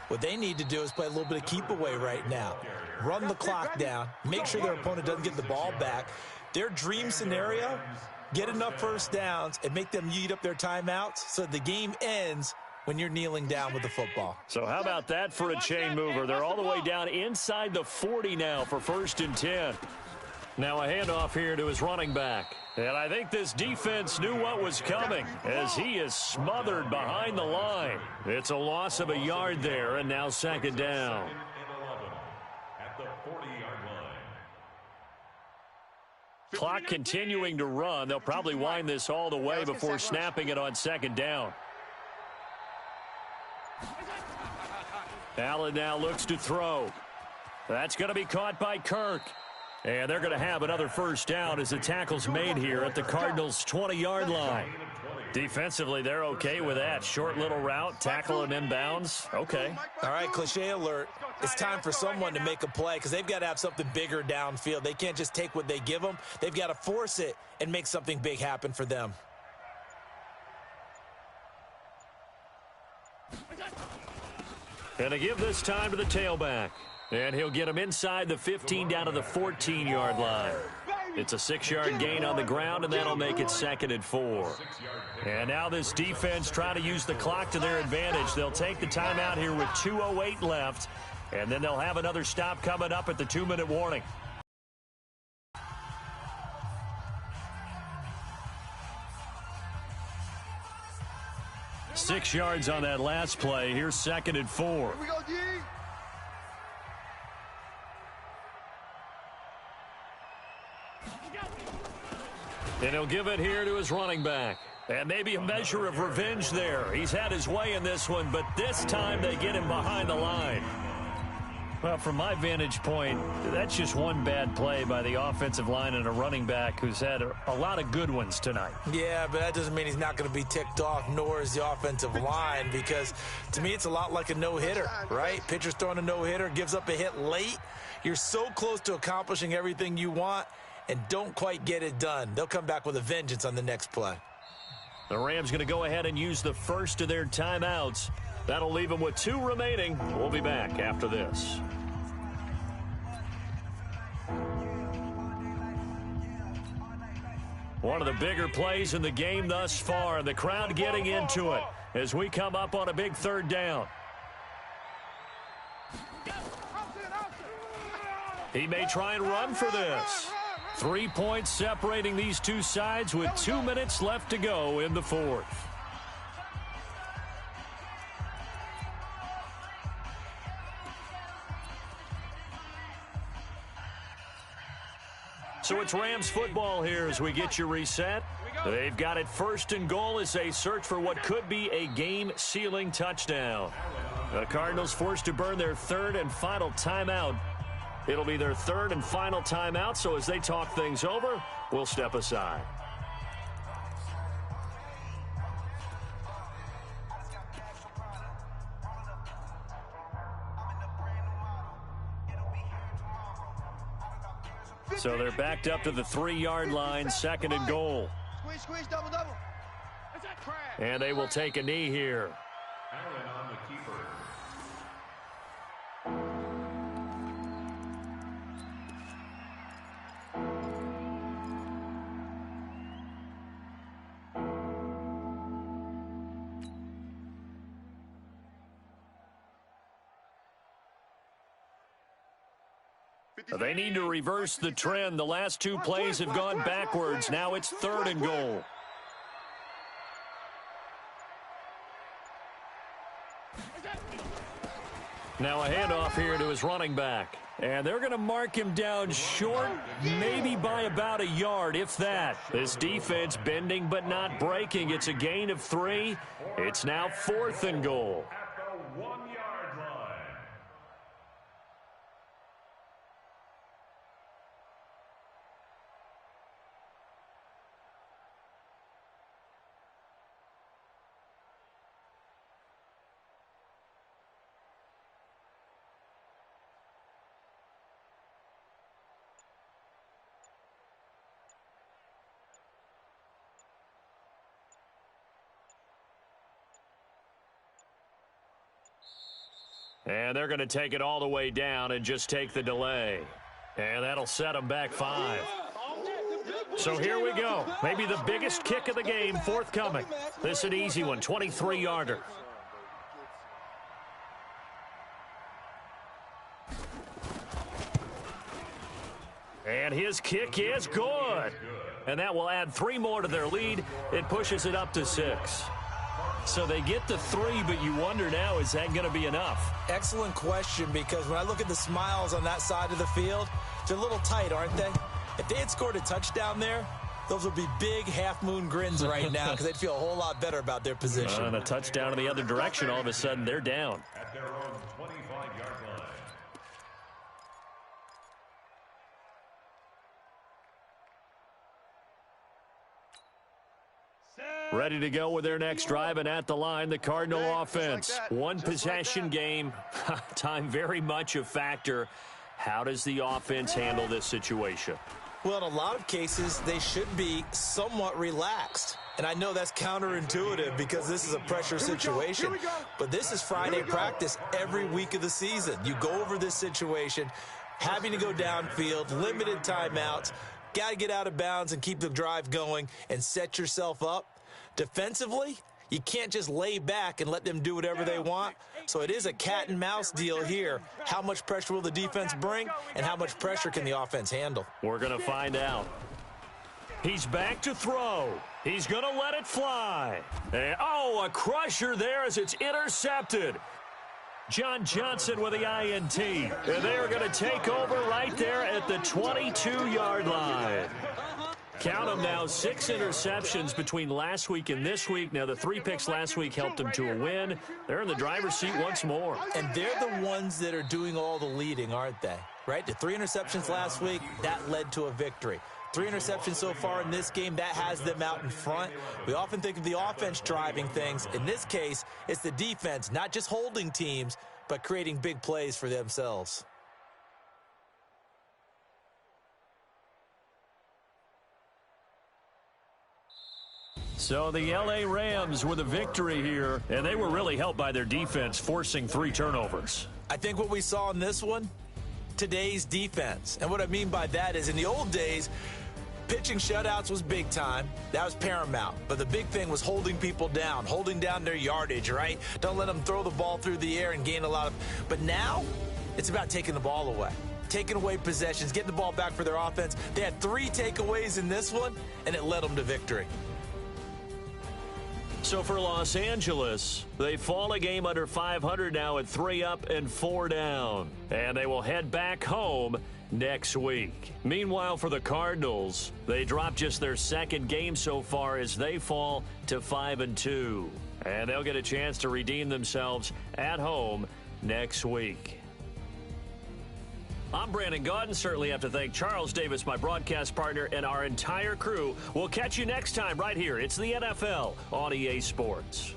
What they need to do is play a little bit of keep away right now. Run the clock down. Make sure their opponent doesn't get the ball back. Their dream scenario, get enough first downs and make them eat up their timeouts so the game ends when you're kneeling down with the football. So how about that for a chain mover? They're all the way down inside the 40 now for 1st and 10. Now a handoff here to his running back. And I think this defense knew what was coming as he is smothered behind the line. It's a loss of a yard there, and now 2nd down. At the 40-yard line. Clock continuing to run. They'll probably wind this all the way before snapping it on 2nd down. Allen now looks to throw. That's going to be caught by Kirk. And they're going to have another first down as the tackle's made here at the Cardinals' 20-yard line. Defensively, they're okay with that. Short little route, tackle and inbounds. Okay. All right, cliche alert. It's time for someone to make a play because they've got to have something bigger downfield. They can't just take what they give them. They've got to force it and make something big happen for them. And to give this time to the tailback. And he'll get him inside the 15 down to the 14-yard line. It's a 6-yard gain on the ground, and that'll make it 2nd and 4. And now this defense trying to use the clock to their advantage. They'll take the timeout here with 2:08 left, and then they'll have another stop coming up at the 2-minute warning. Six yards on that last play. Here's 2nd and 4. Here we go, G. And he'll give it here to his running back. And maybe a measure of revenge there. He's had his way in this one, but this time they get him behind the line. Well, from my vantage point, that's just one bad play by the offensive line and a running back who's had a lot of good ones tonight. Yeah, but that doesn't mean he's not going to be ticked off, nor is the offensive line, because to me it's a lot like a no-hitter, right? Pitcher's throwing a no-hitter, gives up a hit late. You're so close to accomplishing everything you want and don't quite get it done. They'll come back with a vengeance on the next play. The Rams going to go ahead and use the first of their timeouts. That'll leave them with 2 remaining. We'll be back after this. One of the bigger plays in the game thus far, and the crowd getting into it as we come up on a big 3rd down. He may try and run for this. 3 points separating these two sides with 2 minutes left to go in the 4th. So it's Rams football here as we get you reset. They've got it 1st and goal as they search for what could be a game-sealing touchdown. The Cardinals forced to burn their 3rd and final timeout. It'll be their 3rd and final timeout, so as they talk things over, we'll step aside. So they're backed up to the 3-yard line, 2nd and goal. Squeeze, double. And they will take a knee here. Allen on the keeper. They need to reverse the trend. The last 2 plays have gone backwards. Now it's 3rd and goal. Now a handoff here to his running back. And they're going to mark him down short, maybe by about a yard, if that. This defense bending but not breaking. It's a gain of 3. It's now 4th and goal. At the 1-yard line. And they're going to take it all the way down and just take the delay. And that'll set them back 5. So here we go. Maybe the biggest kick of the game forthcoming. This is an easy one, 23-yarder. And his kick is good. And that will add 3 more to their lead. It pushes it up to 6. So they get the 3, but you wonder now, is that going to be enough? Excellent question, because when I look at the smiles on that side of the field, they're a little tight, aren't they? If they had scored a touchdown there, those would be big half-moon grins right now because they'd feel a whole lot better about their position. And a touchdown in the other direction, all of a sudden they're down. At their own 25-yard line. Ready to go with their next drive, and at the line, the Cardinal offense. One possession game. Time very much a factor. How does the offense handle this situation? Well, in a lot of cases, they should be somewhat relaxed. And I know that's counterintuitive because this is a pressure situation. But this is Friday practice every week of the season. You go over this situation, having to go downfield, limited timeouts, got to get out of bounds and keep the drive going and set yourself up. Defensively, you can't just lay back and let them do whatever they want. So it is a cat and mouse deal here. How much pressure will the defense bring, and how much pressure can the offense handle? We're going to find out. He's back to throw. He's going to let it fly. And, a crusher there as it's intercepted. John Johnson with the INT. And they're going to take over right there at the 22-yard line. Count them now, 6 interceptions between last week and this week. Now, the 3 picks last week helped them to a win. They're in the driver's seat once more. And they're the ones that are doing all the leading, aren't they? Right? The 3 interceptions last week, that led to a victory. 3 interceptions so far in this game, that has them out in front. We often think of the offense driving things. In this case, it's the defense, not just holding teams, but creating big plays for themselves. So the L.A. Rams with a victory here, and they were really helped by their defense, forcing 3 turnovers. I think what we saw in this one, today's defense. And what I mean by that is in the old days, pitching shutouts was big time. That was paramount. But the big thing was holding people down, holding down their yardage, right? Don't let them throw the ball through the air and gain a lot of. But now it's about taking the ball away. Taking away possessions, getting the ball back for their offense. They had 3 takeaways in this one, and it led them to victory. So for Los Angeles, they fall a game under 500 now at 3 up and 4 down. And they will head back home next week. Meanwhile, for the Cardinals, they dropped just their second game so far as they fall to 5-2. And they'll get a chance to redeem themselves at home next week. I'm Brandon Gaudin. Certainly have to thank Charles Davis, my broadcast partner, and our entire crew. We'll catch you next time right here. It's the NFL on EA Sports.